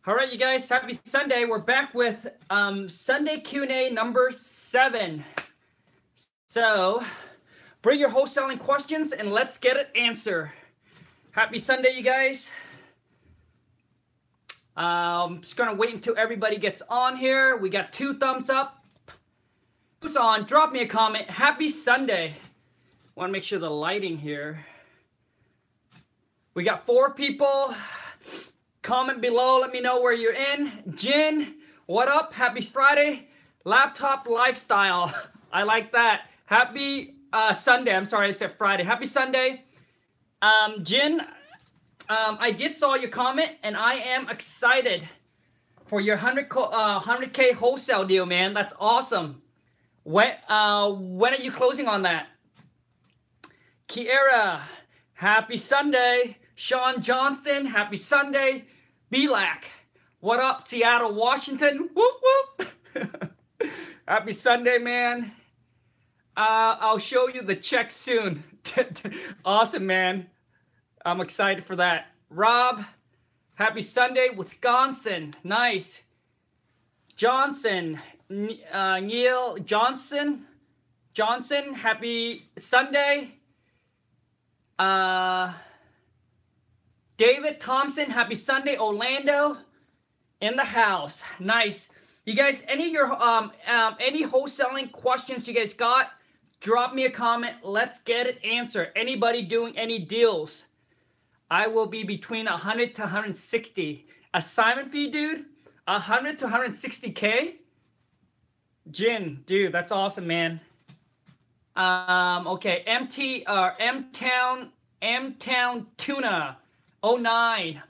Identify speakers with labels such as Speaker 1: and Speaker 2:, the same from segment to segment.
Speaker 1: All right, you guys, happy Sunday. We're back with Sunday Q&A number 7. So bring your wholesaling questions and let's get it answered. Happy Sunday, you guys. I'm just going to wait until everybody gets on here. We got 2 thumbs up. Who's on? Drop me a comment. Happy Sunday. Want to make sure the lighting here. We got 4 people. Comment below. Let me know where you're in. Jin, what up? Happy Friday. Laptop lifestyle. I like that. Happy Sunday. I'm sorry, I said Friday. Happy Sunday. Jin, I did saw your comment, and I am excited for your 100K wholesale deal, man. That's awesome. When are you closing on that? Kiera, happy Sunday. Sean Johnston, happy Sunday. Belak, what up, Seattle, Washington? Whoop, whoop. Happy Sunday, man. I'll show you the check soon. Awesome, man. I'm excited for that. Rob, happy Sunday, Wisconsin. Nice. Johnson, Neil Johnson, happy Sunday. David Thompson, happy Sunday. Orlando, in the house. Nice. You guys, any of your any wholesaling questions you guys got, drop me a comment. Let's get it answered. Anybody doing any deals? I will be between 100 to 160. Assignment fee, dude, 100 to 160K. Jin, dude, that's awesome, man. Okay, M-Town Tuna 09.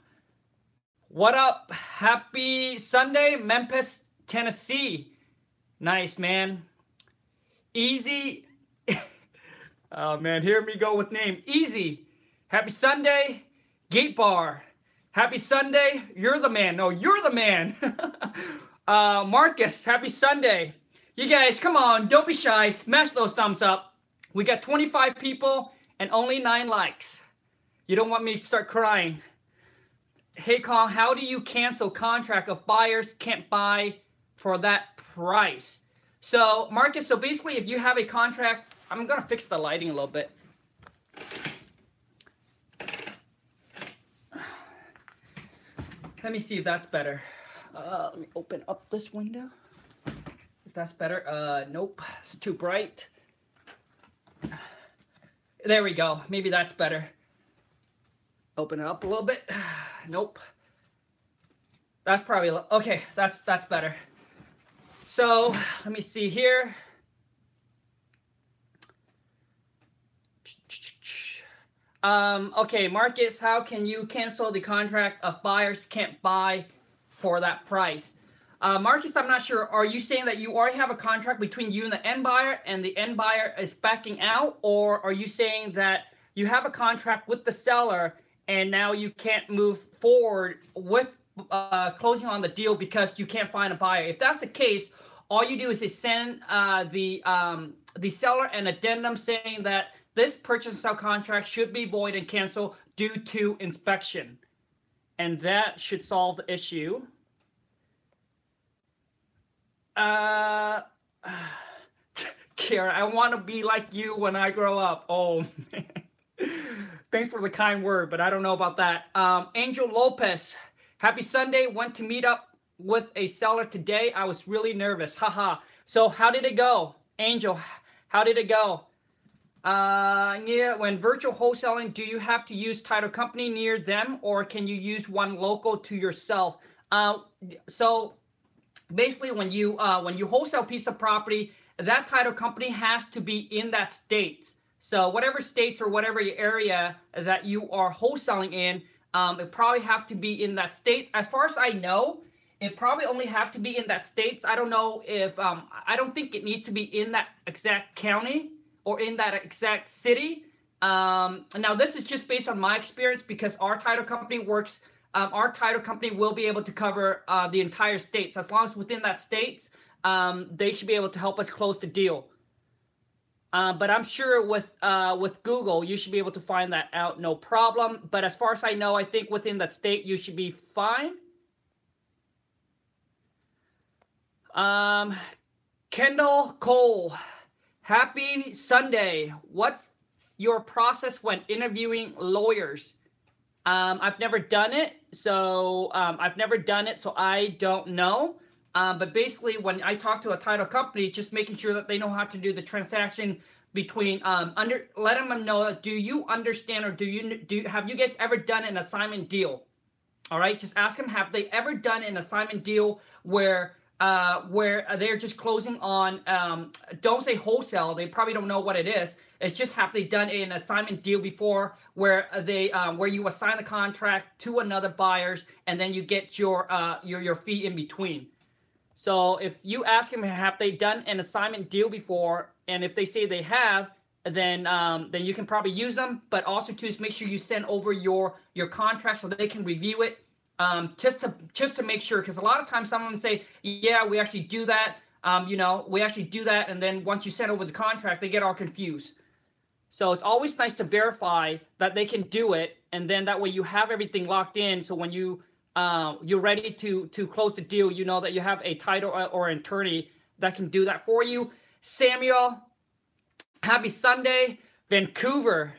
Speaker 1: What up? Happy Sunday, Memphis, Tennessee. Nice, man. Easy. Oh, man, hear me go with name. Easy. Happy Sunday, Gate Bar. Happy Sunday. You're the man. No, you're the man. Marcus, happy Sunday. You guys, come on. Don't be shy. Smash those thumbs up. We got 25 people and only 9 likes. You don't want me to start crying. Hey, Khang, how do you cancel contract if buyers can't buy for that price? So, Marcus, so basically if you have a contract, I'm going to fix the lighting a little bit. Let me see if that's better. Let me open up this window. If that's better. Nope, it's too bright. There we go. Maybe that's better. Open it up a little bit. Nope. That's probably okay. That's better. So let me see here. Okay, Marcus, how can you cancel the contract if buyers can't buy for that price? Marcus, I'm not sure. Are you saying that you already have a contract between you and the end buyer and the end buyer is backing out? Or are you saying that you have a contract with the seller and now you can't move forward with closing on the deal because you can't find a buyer? If that's the case, all you do is send the seller an addendum saying that this purchase and sale contract should be void and canceled due to inspection. And that should solve the issue. Kara, I want to be like you when I grow up. Oh, man. Thanks for the kind word, but I don't know about that. Angel Lopez, happy Sunday. Went to meet up with a seller today. I was really nervous. Haha. So how did it go? Angel, how did it go? Yeah, when virtual wholesaling, do you have to use title company near them or can you use one local to yourself? So basically when you wholesale a piece of property, that title company has to be in that state. So whatever states or whatever area that you are wholesaling in, it probably have to be in that state. As far as I know, it probably only have to be in that state. I don't know if, I don't think it needs to be in that exact county or in that exact city. Now this is just based on my experience because our title company works, our title company will be able to cover the entire states. As long as within that state, they should be able to help us close the deal. But I'm sure with Google, you should be able to find that out, no problem. But as far as I know, I think within that state, you should be fine. Kendall Cole, happy Sunday. What's your process when interviewing lawyers? I've never done it, so I don't know. But basically, when I talk to a title company, just making sure that they know how to do the transaction between let them know, do you understand, or have you guys ever done an assignment deal? All right, just ask them, have they ever done an assignment deal where they're just closing on, don't say wholesale, they probably don't know what it is. It's just, have they done an assignment deal before where where you assign the contract to another buyers and then you get your fee in between. So if you ask them, have they done an assignment deal before, and if they say they have, then you can probably use them. But also too, is make sure you send over your contract so that they can review it, just to make sure, because a lot of times someone say, yeah, we actually do that, we actually do that, and then once you send over the contract, they get all confused. So it's always nice to verify that they can do it, and then that way you have everything locked in. So when you're ready to close the deal, you know that you have a title or an attorney that can do that for you. Samuel, happy Sunday. Vancouver,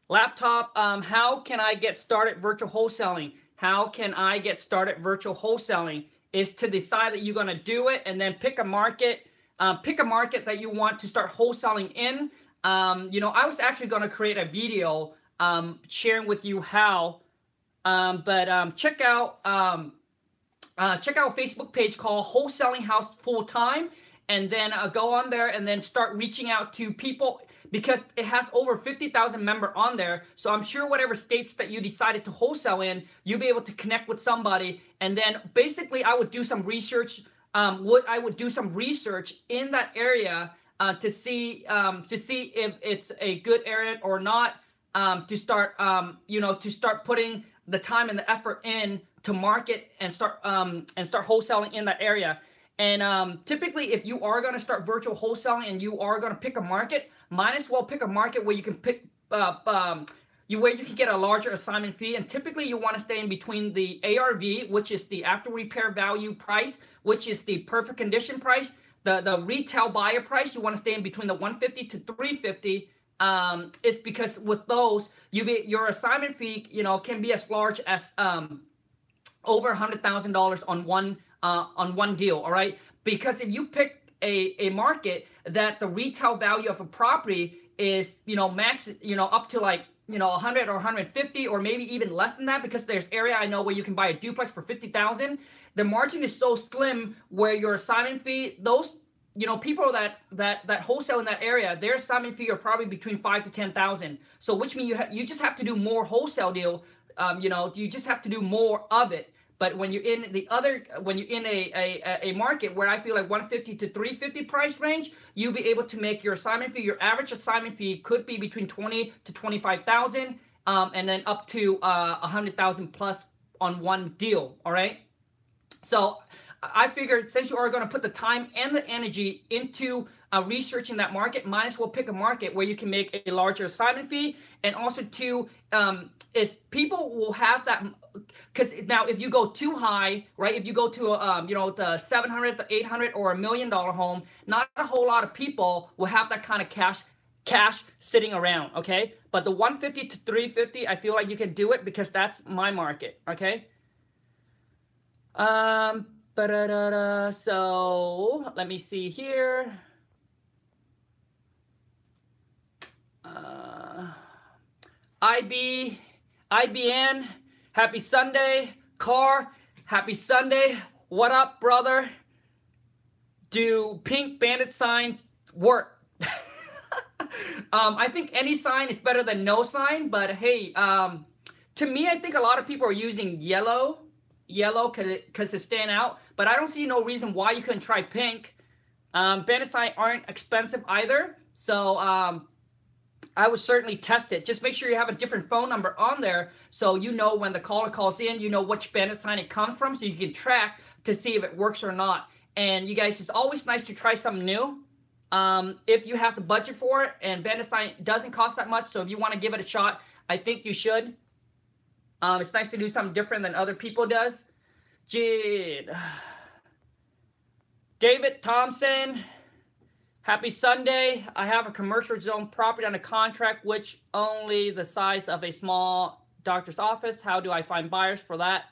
Speaker 1: laptop, how can I get started virtual wholesaling? How can I get started virtual wholesaling? Is to decide that you're going to do it, and then pick a market that you want to start wholesaling in. I was actually going to create a video sharing with you how, but check out a Facebook page called Wholesaling House Full Time, and then go on there and then start reaching out to people, because it has over 50,000 members on there. So I'm sure whatever states that you decided to wholesale in, you'll be able to connect with somebody. And then basically I would do some research. I would do some research in that area to see if it's a good area or not, to start putting the time and the effort in to market and start wholesaling in that area. And typically, if you are going to start virtual wholesaling and you are going to pick a market, might as well pick a market where you can pick where you can get a larger assignment fee. And typically, you want to stay in between the ARV, which is the after repair value price, which is the perfect condition price, the retail buyer price. You want to stay in between the 150 to 350. It's because with those, your assignment fee, can be as large as over $100,000 on one deal. All right, because if you pick a market that the retail value of a property is max up to like 100 or 150 or maybe even less than that, because there's area I know where you can buy a duplex for 50,000. The margin is so slim where your assignment fee, those people that wholesale in that area, their assignment fee are probably between 5 to 10,000. So which means you just have to do more wholesale deal. You just have to do more of it. But when you're in a market where I feel like 150 to 350 price range, you'll be able to make your assignment fee. Your average assignment fee could be between 20 to 25,000, and then up to 100,000 plus on one deal. All right. So I figured, since you are going to put the time and the energy into researching that market, might as well pick a market where you can make a larger assignment fee. And also too, is people will have that, because now if you go too high, right? If you go to the 700, the 800, or $1 million home, not a whole lot of people will have that kind of cash sitting around. Okay, but the 150 to 350, I feel like you can do it, because that's my market. Okay. So let me see here. IBN, happy Sunday. Car, happy Sunday. What up, brother? Do pink bandit signs work? I think any sign is better than no sign, but hey, to me, I think a lot of people are using yellow because it stand out, but I don't see no reason why you couldn't try pink. Bandit sign aren't expensive either, so I would certainly test it. Just make sure you have a different phone number on there, so you know when the caller calls in, you know which bandit sign it comes from, so you can track to see if it works or not. And you guys, it's always nice to try something new. If you have the budget for it, and bandit sign doesn't cost that much, so if you want to give it a shot, I think you should. It's nice to do something different than other people does. Jade. David Thompson, happy Sunday. I have a commercial zone property on a contract, which only the size of a small doctor's office. How do I find buyers for that?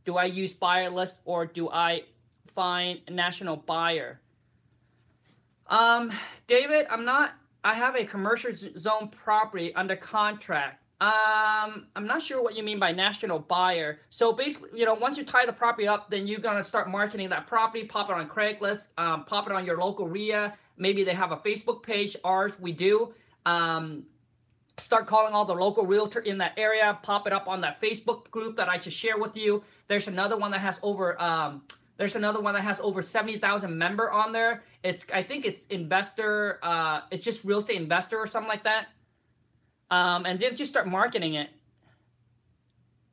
Speaker 1: Do I use buyer list or do I find a national buyer? David, I have a commercial zone property under contract. I'm not sure what you mean by national buyer. So basically, once you tie the property up, then you're going to start marketing that property, pop it on Craigslist, pop it on your local RIA. Maybe they have a Facebook page. Ours, we do. Start calling all the local realtor in that area, pop it up on that Facebook group that I just shared with you. There's another one that has over 70,000 member on there. I think it's investor, it's just real estate investor or something like that. And then just start marketing it.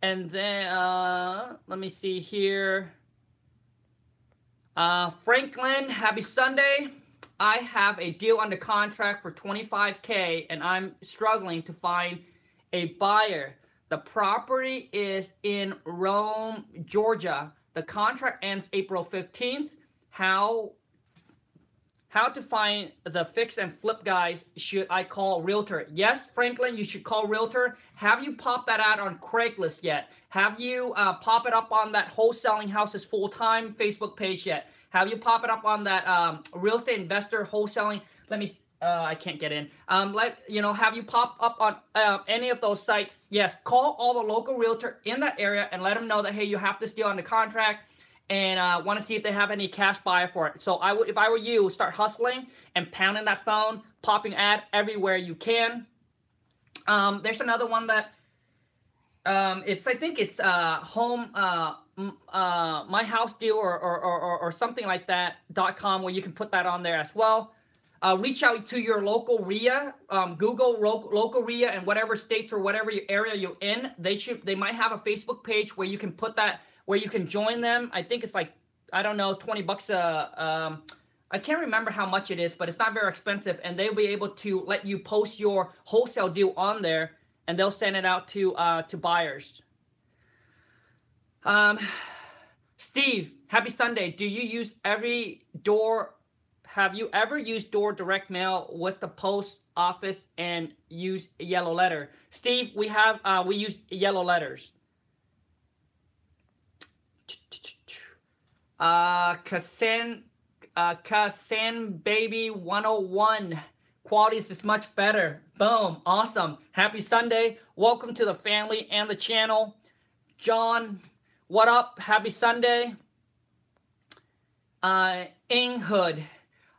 Speaker 1: And then, let me see here. Franklin, happy Sunday. I have a deal under contract for $25K and I'm struggling to find a buyer. The property is in Rome, Georgia. The contract ends April 15th. How to find the fix and flip guys? Should I call realtor? Yes, Franklin, you should call realtor. Have you popped that out on Craigslist yet? Have you pop it up on that Wholesaling Houses full-time Facebook page yet? Have you pop it up on that real estate investor wholesaling? Let me, I can't get in. Have you pop up on any of those sites? Yes, call all the local realtor in that area and let them know that, hey, you have this deal on the contract and want to see if they have any cash buyer for it. So if I were you, start hustling and pounding that phone, popping ad everywhere you can. There's another one that I think it's home my house deal or something like that.com where you can put that on there as well. Reach out to your local RIA, Google local RIA in whatever states or whatever area you're in. They might have a Facebook page where you can put that, where you can join them. I think it's like, I don't know, $20 I can't remember how much it is, but it's not very expensive, and they'll be able to let you post your wholesale deal on there, and they'll send it out to buyers. Steve, happy Sunday. Do you use have you ever used door direct mail with the post office and use yellow letter? Steve, we use yellow letters. Kassan Baby 101. Quality is much better. Boom. Awesome. Happy Sunday. Welcome to the family and the channel. John, what up? Happy Sunday. Inghood.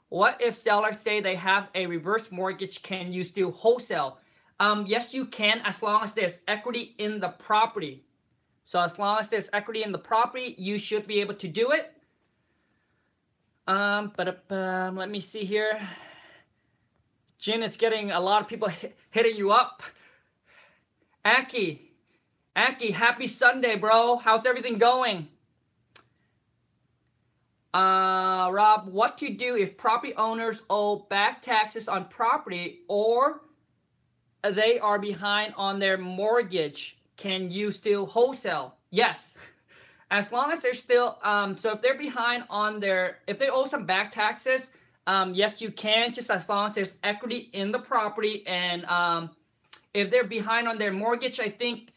Speaker 1: What if sellers say they have a reverse mortgage? Can you still wholesale? Yes, you can, as long as there's equity in the property. So as long as there's equity in the property, you should be able to do it. Let me see here. Jin is getting a lot of people hitting you up. Aki, happy Sunday, bro. How's everything going? Rob, what to do if property owners owe back taxes on property or they are behind on their mortgage? Can you still wholesale? Yes. As long as they're still, so if they're behind on if they owe some back taxes, yes, you can, just as long as there's equity in the property. And if they're behind on their mortgage, I think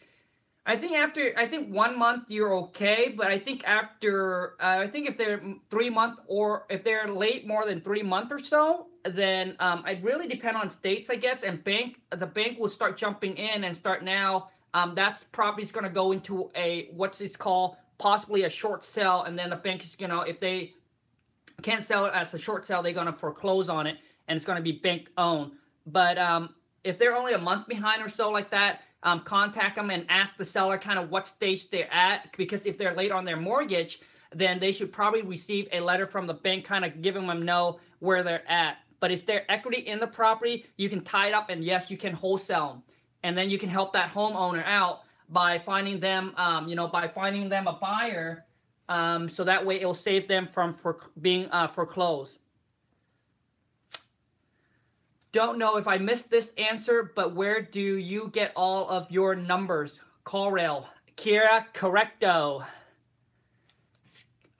Speaker 1: 1 month you're okay, but I think if they're 3 months or if they're late more than 3 months or so, then it really depend on states, I guess, and the bank will start jumping in and start now. That's probably going to go into what's it's called, possibly a short sale, and then the bank is, if they can't sell it as a short sale, they're going to foreclose on it, and it's going to be bank owned. But if they're only a month behind or so like that, contact them and ask the seller kind of what stage they're at, because if they're late on their mortgage, then they should probably receive a letter from the bank kind of giving them know where they're at. But is there equity in the property, you can tie it up, and yes, you can wholesale them. And then you can help that homeowner out by finding them, a buyer, so that way it'll save them from being foreclosed. Don't know if I missed this answer, but where do you get all of your numbers? Call rail. Kira, correcto.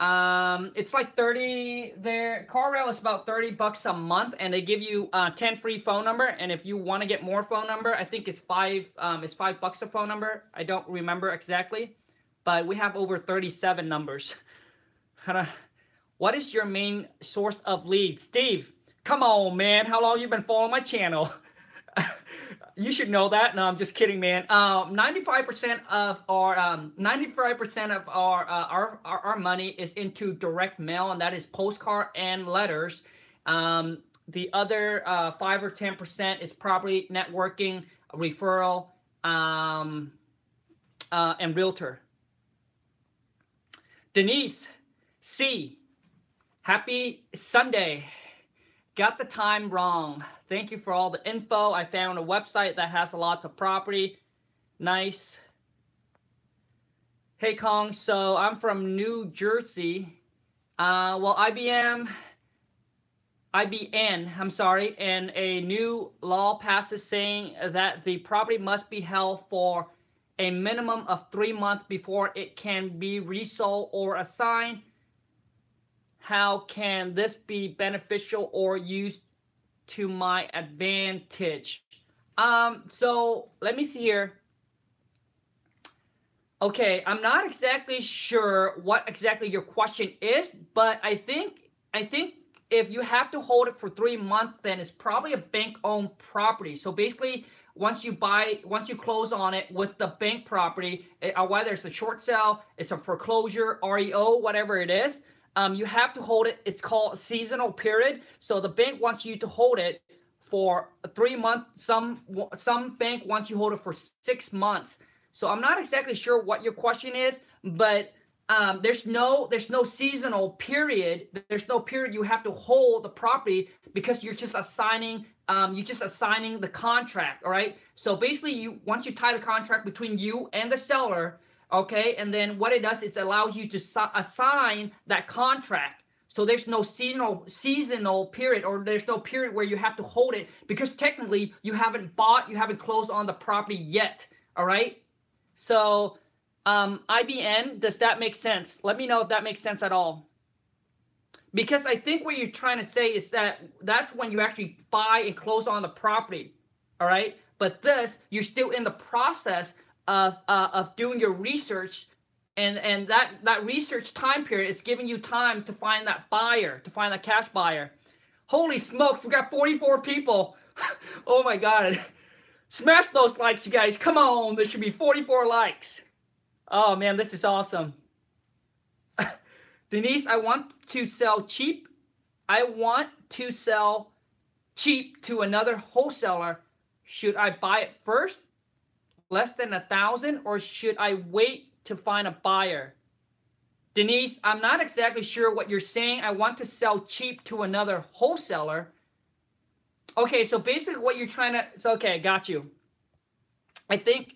Speaker 1: It's like 30 there. CarRail is about $30 a month, and they give you 10 free phone number. And if you want to get more phone number, I think it's $5 a phone number. I don't remember exactly, but we have over 37 numbers. What is your main source of leads? Steve, come on, man. How long you been following my channel? You should know that. No, I'm just kidding, man. 95% of our money is into direct mail, and that is postcard and letters. The other 5 or 10% is probably networking, referral, and realtor. Denise C, happy Sunday. Got the time wrong. Thank you for all the info. I found a website that has lots of property. Nice. Hey, Khang. So I'm from New Jersey. Well, IBN, I'm sorry, and a new law passes saying that the property must be held for a minimum of 3 months before it can be resold or assigned. How can this be beneficial or used to my advantage? So let me see here. Okay, I'm not exactly sure what exactly your question is, but I think if you have to hold it for 3 months, then it's probably a bank-owned property. So basically, once you close on it with the bank property, whether it's a short sale, it's a foreclosure, REO, whatever it is, you have to hold it. It's called a seasonal period. So the bank wants you to hold it for 3 months. Some bank wants you to hold it for 6 months. So I'm not exactly sure what your question is, but there's no seasonal period. There's no period you have to hold the property because you're just assigning the contract. All right. So basically, once you tie the contract between you and the seller, okay, and then what it does is it allows you to assign that contract. So there's no seasonal period, or there's no period where you have to hold it because technically you haven't closed on the property yet. All right. So IBN, does that make sense? Let me know if that makes sense at all. Because I think what you're trying to say is that's when you actually buy and close on the property. All right. But this, you're still in the process of doing your research, and that research time period is giving you time to find that buyer, to find that cash buyer. Holy smokes, we got 44 people. Oh my God. Smash those likes, you guys. Come on, there should be 44 likes. Oh man, this is awesome. Denise, I want to sell cheap. I want to sell cheap to another wholesaler. Should I buy it first? Less than 1,000, or should I wait to find a buyer? Denise, I'm not exactly sure what you're saying. I want to sell cheap to another wholesaler. Okay, so basically what you're trying to, so okay, got you. I think,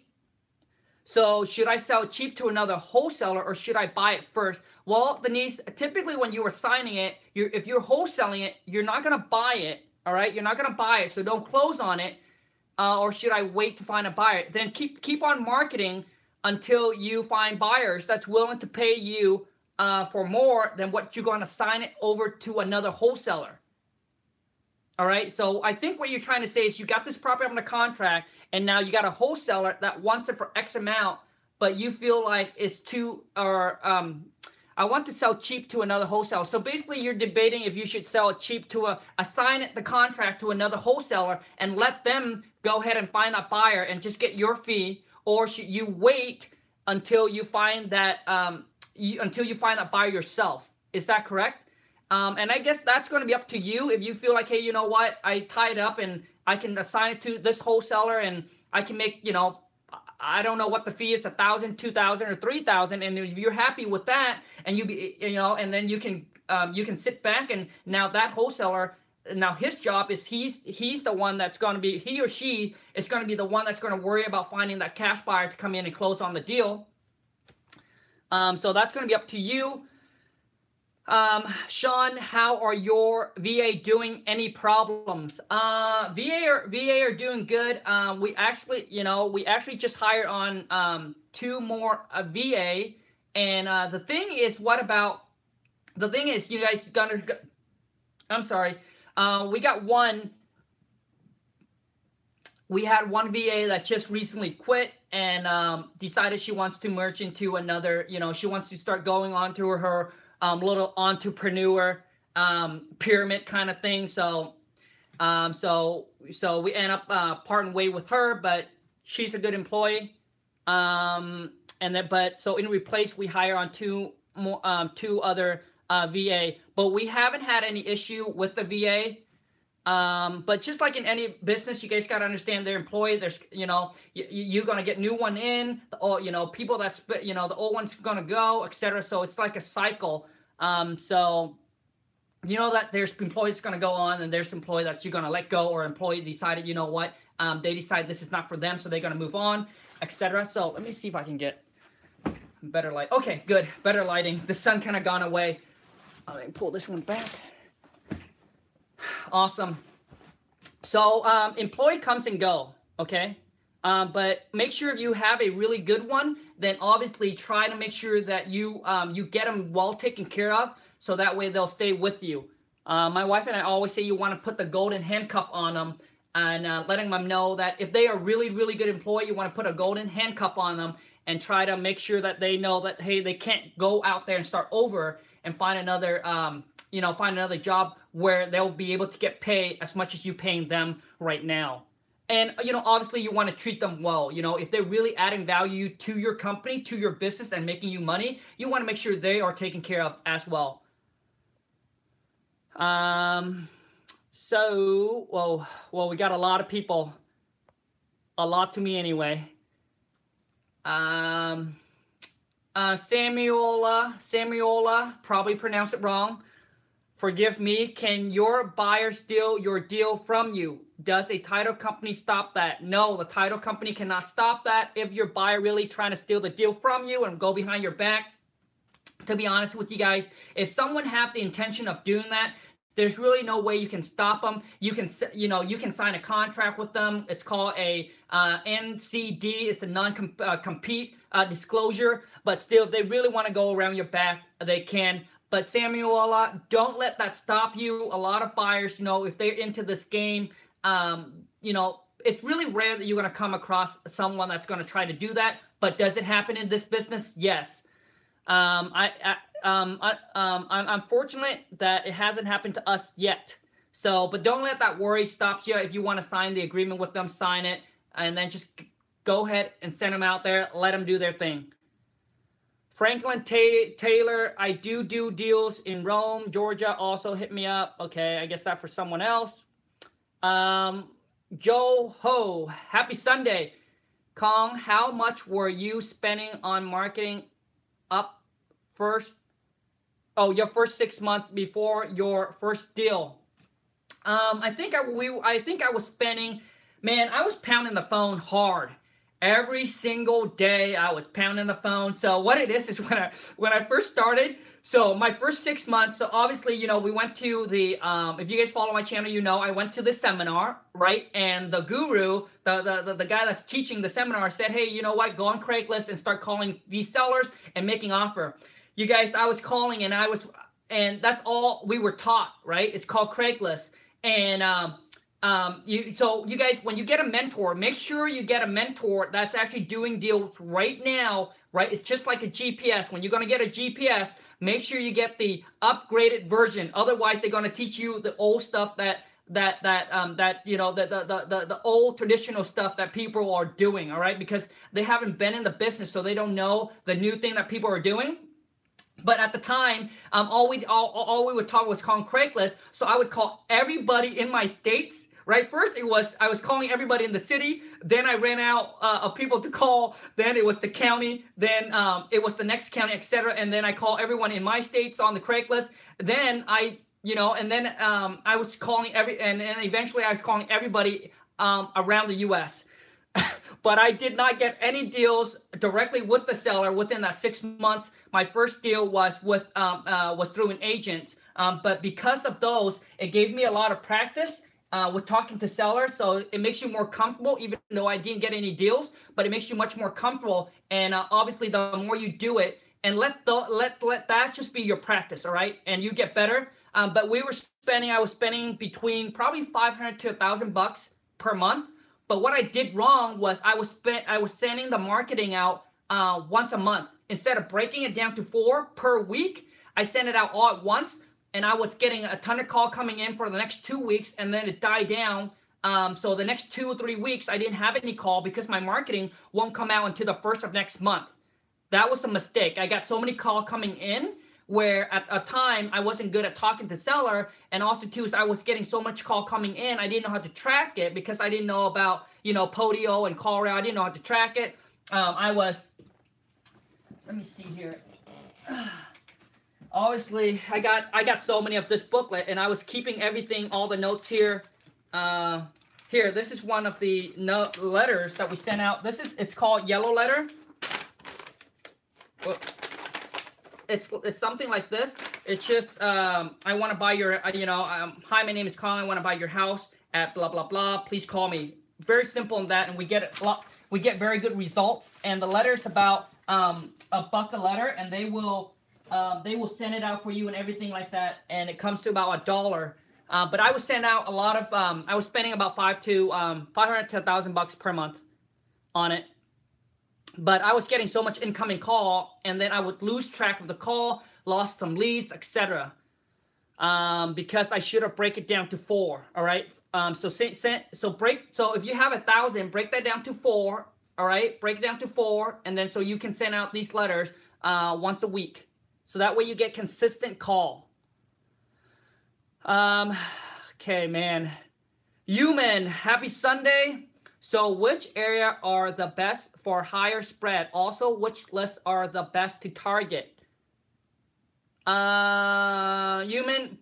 Speaker 1: so should I sell cheap to another wholesaler or should I buy it first? Well, Denise, typically when you are signing it, if you're wholesaling it, you're not going to buy it, all right? You're not going to buy it, so don't close on it. Or should I wait to find a buyer? Then keep on marketing until you find buyers that's willing to pay you for more than what you're going to sign it over to another wholesaler. All right. So I think what you're trying to say is you got this property on the contract, and now you got a wholesaler that wants it for X amount, but you feel like it's too, or I want to sell cheap to another wholesaler. So basically you're debating if you should sell it cheap to assign the contract to another wholesaler and let them go ahead and find that buyer and just get your fee, or should you wait until you find that buyer yourself? Is that correct? And I guess that's going to be up to you. If you feel like, hey, you know what, I tie it up and I can assign it to this wholesaler and I can make, I don't know what the fee is, 1,000, 2,000, or 3,000. And if you're happy with that, and and then you can sit back, and now that wholesaler, now his job is he's the one that's going to be, he or she is going to be the one that's going to worry about finding that cash buyer to come in and close on the deal. So that's going to be up to you. Sean, how are your VA doing? Any problems? VA are doing good. We actually just hired on 2 more VA, and the thing is, what about the thing is, you guys gonna, I'm sorry, we had one VA that just recently quit and decided she wants to merge into another, she wants to start going on to her little entrepreneur pyramid kind of thing. So we end up parting way with her, but she's a good employee. So in replace, we hire on two other VA, but we haven't had any issue with the VA. But just like in any business, you guys got to understand their employee. There's, you're going to get new one in, people that's, the old one's going to go, etc. So it's like a cycle. So you know that there's employees going to go on and there's employee that you're going to let go, or employee decided, you know what, they decide this is not for them. So they're going to move on, etc. So let me see if I can get better light. Okay, good. Better lighting. The sun kind of gone away. Let me pull this one back. Awesome. So employee comes and go, okay? But make sure if you have a really good one, then obviously try to make sure that you get them well taken care of, so that way they'll stay with you. My wife and I always say you want to put the golden handcuff on them, and letting them know that if they are really, really good employee, you want to put a golden handcuff on them and try to make sure that they know that, hey, they can't go out there and start over and find another job where they'll be able to get paid as much as you're paying them right now. And, obviously you want to treat them well. If they're really adding value to your company, to your business, and making you money, you want to make sure they are taken care of as well. We got a lot of people, a lot to me anyway. Samuela, probably pronounced it wrong. Forgive me. Can your buyer steal your deal from you? Does a title company stop that? No, the title company cannot stop that. If your buyer really trying to steal the deal from you and go behind your back, to be honest with you guys, if someone have the intention of doing that, there's really no way you can stop them. You can sign a contract with them. It's called a NCD. It's a non-compete disclosure. But still, if they really want to go around your back, they can. But Samuela, don't let that stop you. A lot of buyers, if they're into this game, it's really rare that you're going to come across someone that's going to try to do that. But does it happen in this business? Yes. I'm fortunate that it hasn't happened to us yet. So, but don't let that worry stop you. If you want to sign the agreement with them, sign it, and then just go ahead and send them out there. Let them do their thing. Franklin Taylor, I do deals in Rome, Georgia. Also hit me up. Okay, I guess that for someone else. Joe Ho, happy Sunday. Khang, how much were you spending on marketing up first? Oh, your first 6 months before your first deal. I think I was spending, man, I was pounding the phone hard. Every single day I was pounding the phone. So what it is when I first started, so my first 6 months, so obviously, we went to the, if you guys follow my channel, I went to the seminar, right? And the guru, the guy that's teaching the seminar said, hey, you know what? Go on Craigslist and start calling these sellers and making offer. You guys, I was calling and that's all we were taught, right? It's called Craigslist. And, so you guys, when you get a mentor, make sure you get a mentor that's actually doing deals right now, right? It's just like a GPS. When you're going to get a GPS, make sure you get the upgraded version. Otherwise, they're going to teach you the old stuff the old traditional stuff that people are doing, all right? Because they haven't been in the business, so they don't know the new thing that people are doing. But at the time, all we would talk was calling Craigslist. So I would call everybody in my states. Right, first I was calling everybody in the city. Then I ran out of people to call. Then it was the county. Then it was the next county, etc. And then I call everyone in my states on the Craigslist. Then I was calling and eventually I was calling everybody around the U.S. But I did not get any deals directly with the seller within that 6 months. My first deal was through an agent. But because of those, it gave me a lot of practice with talking to sellers. So it makes you more comfortable, even though I didn't get any deals, but it makes you much more comfortable. And obviously, the more you do it, and let that just be your practice, all right? And you get better. But I was spending between probably $500 to $1,000 per month. But what I did wrong was I was sending the marketing out once a month. Instead of breaking it down to 4 per week, I sent it out all at once, and I was getting a ton of call coming in for the next 2 weeks, and then it died down. So the next 2 or 3 weeks, I didn't have any call because my marketing won't come out until the 1st of next month. That was a mistake. I got so many calls coming in where at a time I wasn't good at talking to seller, and also too is I was getting so much call coming in, I didn't know how to track it because I didn't know about, Podio and call route. I didn't know how to track it. Let me see here. Obviously, I got so many of this booklet, and I was keeping everything, all the notes here. Here, this is one of the letters that we sent out. It's called Yellow Letter. Well, it's something like this. It's just I want to buy your hi, my name is Khang. I want to buy your house at blah blah blah. Please call me. Very simple in that, and we get very good results. And the letter's about $1 a letter, and they will send it out for you and everything like that. And it comes to about $1. But I was sending out a lot of I was spending about $500 to $1,000 per month on it. But I was getting so much incoming call, and then I would lose track of the call, lost some leads, etc. Because I should have break it down to 4. All right. So if you have 1,000, break that down to 4. All right. Break it down to 4, and then so you can send out these letters once a week. So that way you get consistent call. Okay, man. Human, happy Sunday. So which area are the best for higher spread? Also, which lists are the best to target? Human,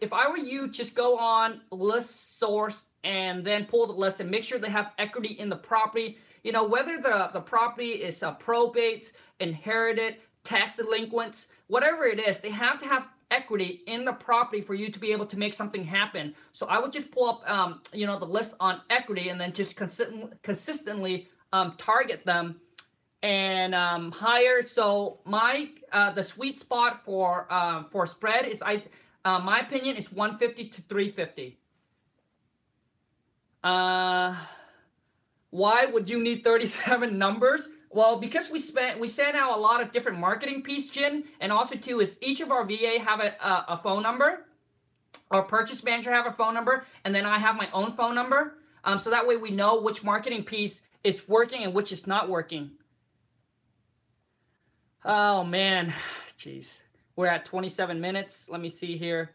Speaker 1: if I were you, just go on list source and then pull the list and make sure they have equity in the property. Whether the property is probate, inherited, tax delinquents, whatever it is, they have to have equity in the property for you to be able to make something happen. So I would just pull up, the list on equity and then just consistently target them and hire. So the sweet spot for spread is my opinion is 150 to 350. Why would you need 37 numbers? Well, because we sent out a lot of different marketing piece, Jin, and also too is each of our VA have a phone number, our purchase manager have a phone number, and then I have my own phone number. So that way we know which marketing piece is working and which is not working. Oh man, jeez, we're at 27 minutes. Let me see here.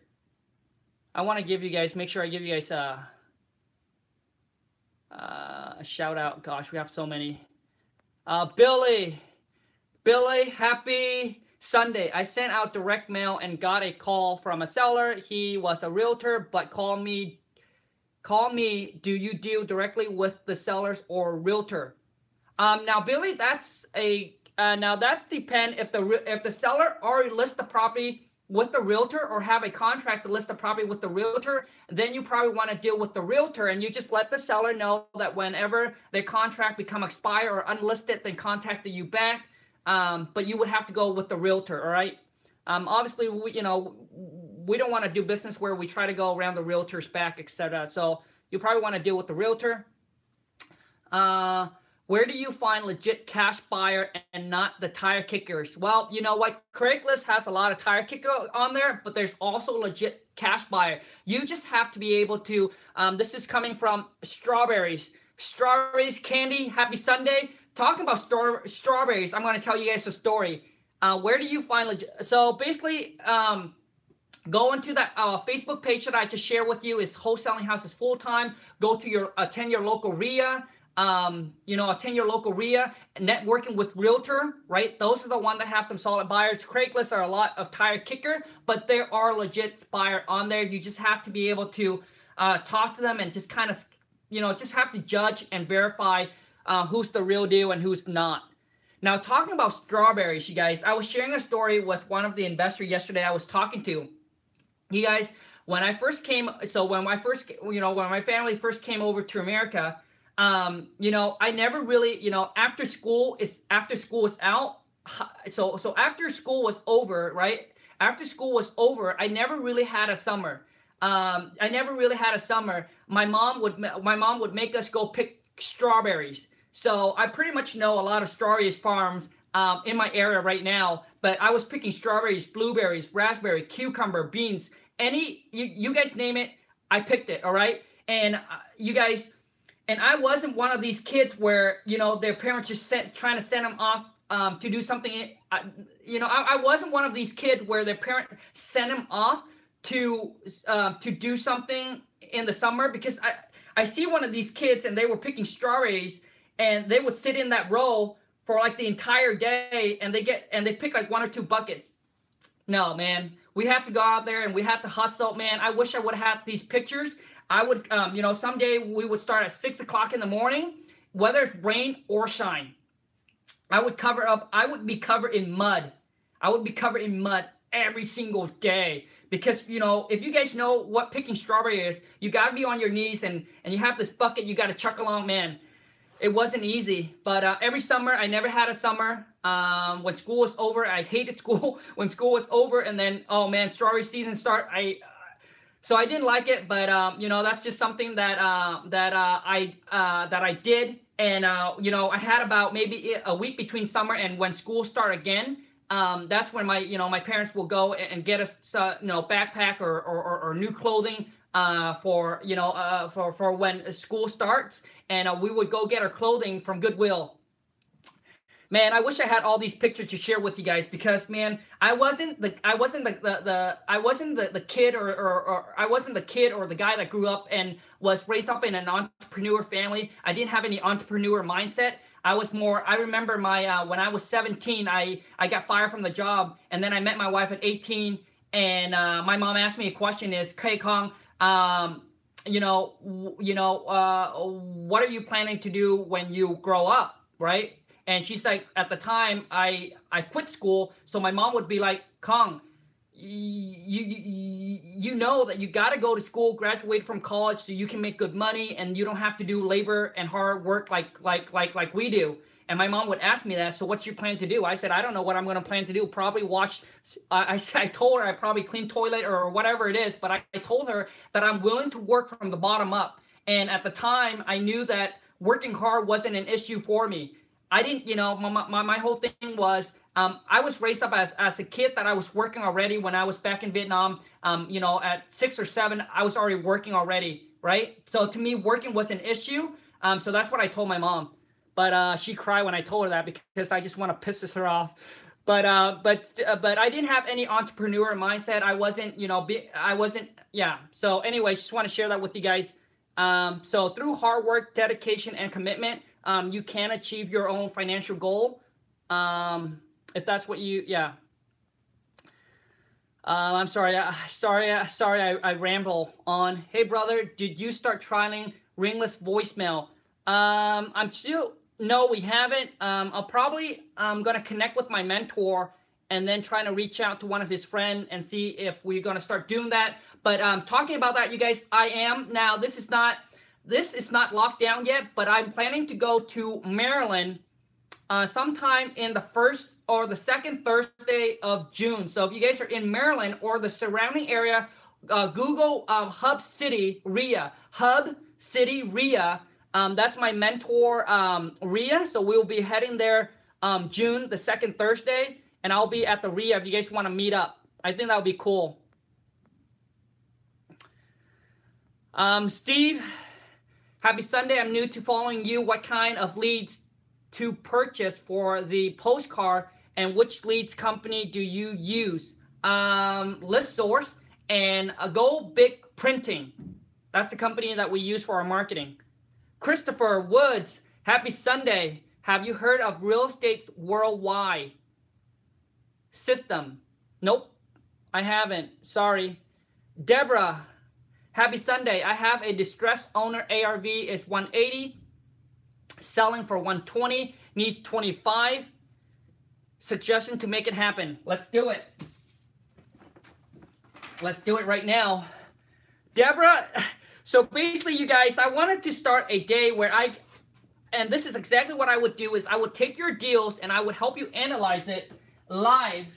Speaker 1: I want to make sure I give you guys a shout out. Gosh, we have so many. Billy, happy Sunday. I sent out direct mail and got a call from a seller. He was a realtor, but call me. Do you deal directly with the sellers or realtor? Now, Billy, that's depend if the seller already lists the property with the realtor or have a contract to list the property with the realtor, then you probably want to deal with the realtor, and you just let the seller know that whenever their contract become expired or unlisted, then contact you back. But you would have to go with the realtor, all right? Obviously, we don't want to do business where we try to go around the realtor's back, etc. So you probably want to deal with the realtor. Where do you find legit cash buyer and not the tire kickers? Well, you know what? Craigslist has a lot of tire kicker on there, but there's also legit cash buyer. You just have to be able to, this is coming from Strawberries. Strawberries, Candy, happy Sunday. Talking about strawberries, I'm going to tell you guys a story. Where do you find legit? So basically, go into that Facebook page that I just shared with you is Wholesaling Houses Full Time. Go to attend your local RIA. Attend your local RIA, networking with realtor, right? Those are the ones that have some solid buyers. Craigslist are a lot of tire kicker, but there are legit buyer on there. You just have to be able to talk to them and just kind of, just have to judge and verify who's the real deal and who's not. Now, talking about strawberries, you guys, I was sharing a story with one of the investors yesterday I was talking to. You guys, when I first came, when my family first came over to America, I never really, after school is out, so after school was over, right? After school was over, I never really had a summer. I never really had a summer. My mom would make us go pick strawberries. So I pretty much know a lot of strawberries farms in my area right now. But I was picking strawberries, blueberries, raspberry, cucumber, beans, you guys name it, I picked it. All right, and you guys, and I wasn't one of these kids where their parents just trying to send them off to do something. I wasn't one of these kids where their parent sent them off to do something in the summer, because I see one of these kids and they were picking strawberries and they would sit in that row for like the entire day and they pick like 1 or 2 buckets. No, man, we have to go out there and we have to hustle, man. I wish I would have had these pictures. I would, someday we would start at 6 o'clock in the morning, whether it's rain or shine. I would be covered in mud. I would be covered in mud every single day. Because, if you guys know what picking strawberry is, you got to be on your knees and you have this bucket, you got to chuck along, man. It wasn't easy. But every summer, I never had a summer. When school was over, I hated school. When school was over, and then, oh man, strawberry season start, so I didn't like it. But, that's just something that I did. And, I had about maybe a week between summer and when school start again. That's when my parents will go and get us, backpack or new clothing, for when school starts, and we would go get our clothing from Goodwill. Man, I wish I had all these pictures to share with you guys, because man, I wasn't the kid or the guy that grew up and was raised up in an entrepreneur family. I didn't have any entrepreneur mindset. I remember when I was 17, I got fired from the job, and then I met my wife at 18, and my mom asked me a question is, "Hey, Khang, what are you planning to do when you grow up?" Right? And she's like, at the time, I quit school, so my mom would be like, "Khang, you know that you got to go to school, graduate from college, so you can make good money, and you don't have to do labor and hard work like we do." And my mom would ask me that. So what's your plan to do? I said, I don't know what I'm going to plan to do. Probably watch. I told her I probably clean toilet or whatever it is. But I told her that I'm willing to work from the bottom up. And at the time, I knew that working hard wasn't an issue for me. I didn't, my whole thing was, I was raised up as a kid that I was working already when I was back in Vietnam. At 6 or 7, I was already working already, right? So to me, working was an issue. So that's what I told my mom. But she cried when I told her that, because I just want to piss her off. But I didn't have any entrepreneur mindset. I wasn't, yeah. So anyway, just want to share that with you guys. So through hard work, dedication, and commitment, you can achieve your own financial goal. If that's what you, yeah. I'm sorry. I ramble on. Hey brother, did you start trialing Ringless voicemail? I'm still, no, we haven't. I'm going to connect with my mentor and then trying to reach out to one of his friends and see if we're going to start doing that. But talking about that, you guys, I am now, this is not locked down yet, but I'm planning to go to Maryland sometime in the first or the second Thursday of June. So if you guys are in Maryland or the surrounding area, Google Hub City RIA. That's my mentor, RIA. So we'll be heading there June, the second Thursday, and I'll be at the RIA if you guys want to meet up. I think that would be cool. Steve, happy Sunday. I'm new to following you. What kind of leads to purchase for the postcard, and which leads company do you use? List Source and Go Big Printing. That's the company that we use for our marketing. Christopher Woods, happy Sunday. Have you heard of Real Estate Worldwide system? Nope, I haven't. Sorry. Deborah, happy Sunday. I have a distressed owner. ARV is 180. Selling for 120. Needs 25. Suggestion to make it happen. Let's do it. Let's do it right now. Deborah, so basically, you guys, I wanted to start a day where And this is exactly what I would do is I would take your deals and I would help you analyze it live.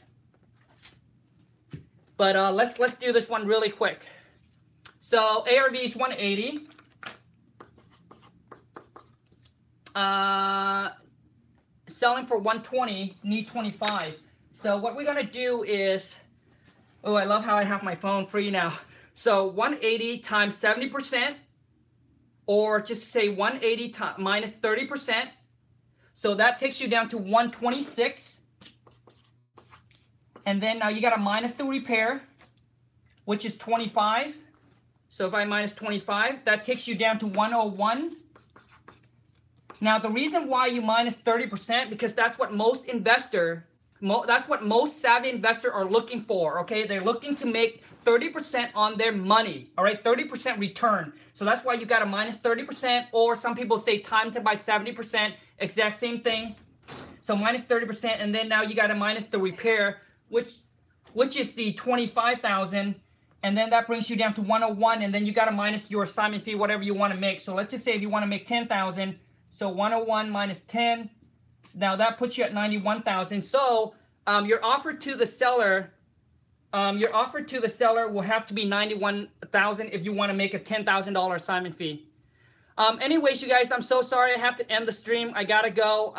Speaker 1: But let's do this one really quick. So ARV is 180. Selling for 120, need 25. So what we're gonna do is, oh, I love how I have my phone free now. So 180 times 70%, or just say 180 minus 30%. So that takes you down to 126. And then now you got to minus the repair, which is 25. So if I minus 25, that takes you down to 101. Now the reason why you minus 30%, because that's what most savvy investor are looking for, okay? They're looking to make 30% on their money, all right? 30% return. So that's why you got to minus 30%, or some people say times it by 70%, exact same thing. So minus 30%, and then now you got to minus the repair, which is the 25,000, and then that brings you down to 101, and then you got to minus your assignment fee, whatever you want to make. So let's just say if you want to make 10,000, so 101 minus 10, now that puts you at 91,000. So your offer to the seller, will have to be 91,000 if you want to make a $10,000 assignment fee. Anyways, you guys, I'm so sorry I have to end the stream. I gotta go.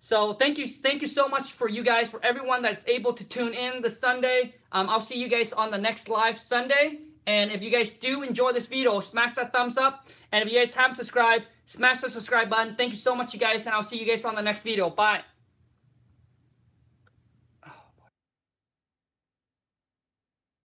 Speaker 1: So thank you so much for you guys, for everyone that's able to tune in this Sunday. I'll see you guys on the next live Sunday. And if you guys do enjoy this video, smash that thumbs up. And if you guys haven't subscribed, smash the subscribe button. Thank you so much, you guys, and I'll see you guys on the next video. Bye.